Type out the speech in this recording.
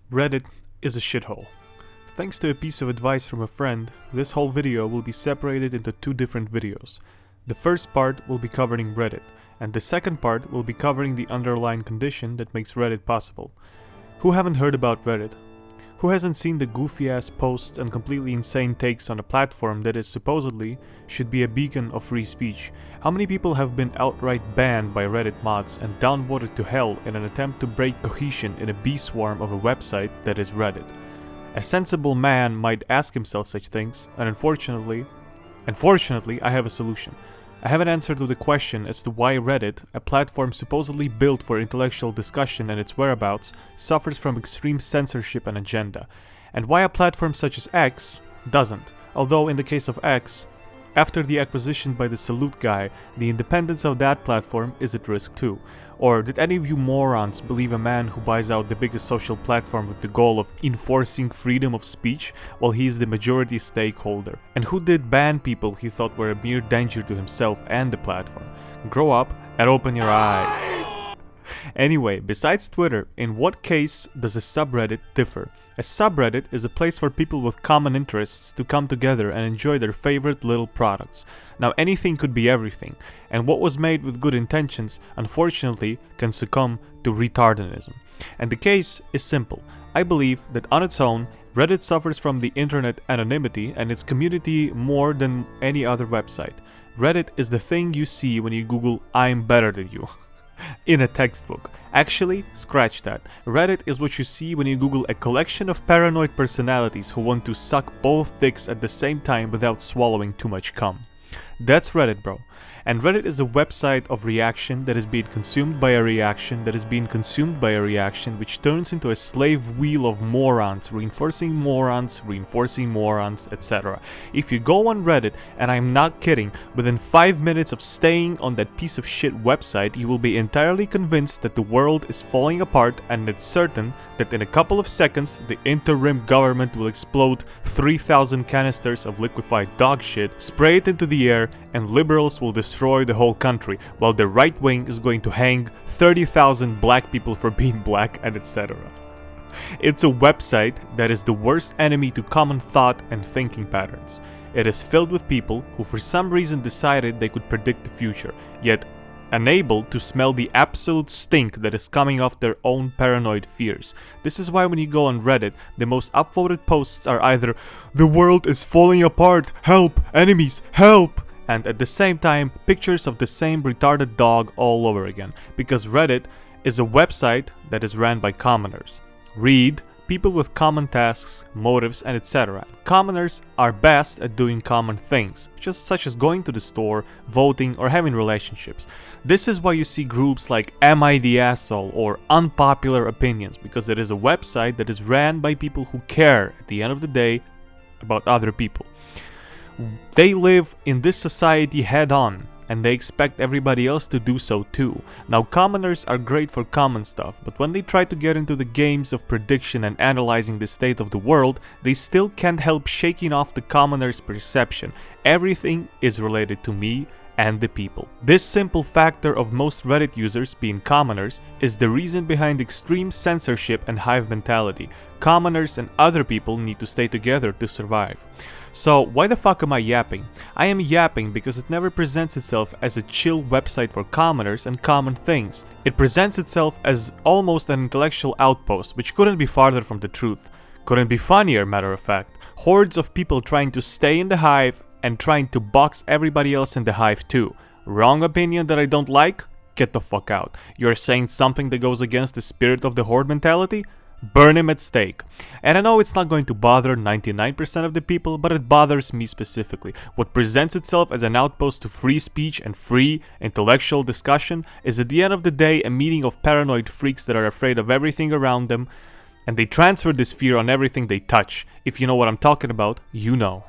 Reddit is a shithole. Thanks to a piece of advice from a friend, this whole video will be separated into two different videos. The first part will be covering Reddit, and the second part will be covering the underlying condition that makes Reddit possible. Who haven't heard about Reddit? Who hasn't seen the goofy ass posts and completely insane takes on a platform that is supposedly should be a beacon of free speech? How many people have been outright banned by Reddit mods and downvoted to hell in an attempt to break cohesion in a bee swarm of a website that is Reddit? A sensible man might ask himself such things, and unfortunately, I have a solution. I have an answer to the question as to why Reddit, a platform supposedly built for intellectual discussion and its whereabouts, suffers from extreme censorship and agenda, and why a platform such as X doesn't, although in the case of X, after the acquisition by the Salute guy, the independence of that platform is at risk too. Or did any of you morons believe a man who buys out the biggest social platform with the goal of enforcing freedom of speech while he is the majority stakeholder? And who did ban people he thought were a mere danger to himself and the platform? Grow up and open your eyes. Anyway, besides Twitter, in what case does a subreddit differ? A subreddit is a place for people with common interests to come together and enjoy their favorite little products. Now anything could be everything, and what was made with good intentions, unfortunately, can succumb to retardanism. And the case is simple. I believe that on its own, Reddit suffers from the internet anonymity and its community more than any other website. Reddit is the thing you see when you Google "I'm better than you" in a textbook. Actually, scratch that. Reddit is what you see when you Google a collection of paranoid personalities who want to suck both dicks at the same time without swallowing too much cum. That's Reddit, bro. And Reddit is a website of reaction that is being consumed by a reaction that is being consumed by a reaction, which turns into a slave wheel of morons, reinforcing morons, etc. If you go on Reddit, and I'm not kidding, within 5 minutes of staying on that piece of shit website, you will be entirely convinced that the world is falling apart, and it's certain that in a couple of seconds, the interim government will explode 3,000 canisters of liquefied dog shit, spray it into the air, and liberals will destroy the whole country, while the right wing is going to hang 30,000 black people for being black, and etc. It's a website that is the worst enemy to common thought and thinking patterns. It is filled with people who for some reason decided they could predict the future, yet unable to smell the absolute stink that is coming off their own paranoid fears. This is why when you go on Reddit, the most upvoted posts are either "The world is falling apart, help, enemies, help!" and at the same time, pictures of the same retarded dog all over again, because Reddit is a website that is ran by commoners. Read, people with common tasks, motives, and etc. Commoners are best at doing common things, just such as going to the store, voting, or having relationships. This is why you see groups like "Am I the Asshole" or "Unpopular Opinions", because it is a website that is ran by people who care, at the end of the day, about other people. They live in this society head on, and they expect everybody else to do so too. Now, commoners are great for common stuff, but when they try to get into the games of prediction and analyzing the state of the world, they still can't help shaking off the commoner's perception. Everything is related to me and the people. This simple factor of most Reddit users being commoners is the reason behind extreme censorship and hive mentality. Commoners and other people need to stay together to survive. So why the fuck am I yapping? I am yapping because it never presents itself as a chill website for commoners and common things. It presents itself as almost an intellectual outpost, which couldn't be farther from the truth. Couldn't be funnier, matter of fact. Hordes of people trying to stay in the hive and trying to box everybody else in the hive too. Wrong opinion that I don't like? Get the fuck out. You're saying something that goes against the spirit of the horde mentality? Burn him at stake. And I know it's not going to bother 99% of the people, but it bothers me specifically. What presents itself as an outpost to free speech and free intellectual discussion is at the end of the day a meeting of paranoid freaks that are afraid of everything around them, and they transfer this fear on everything they touch. If you know what I'm talking about, you know.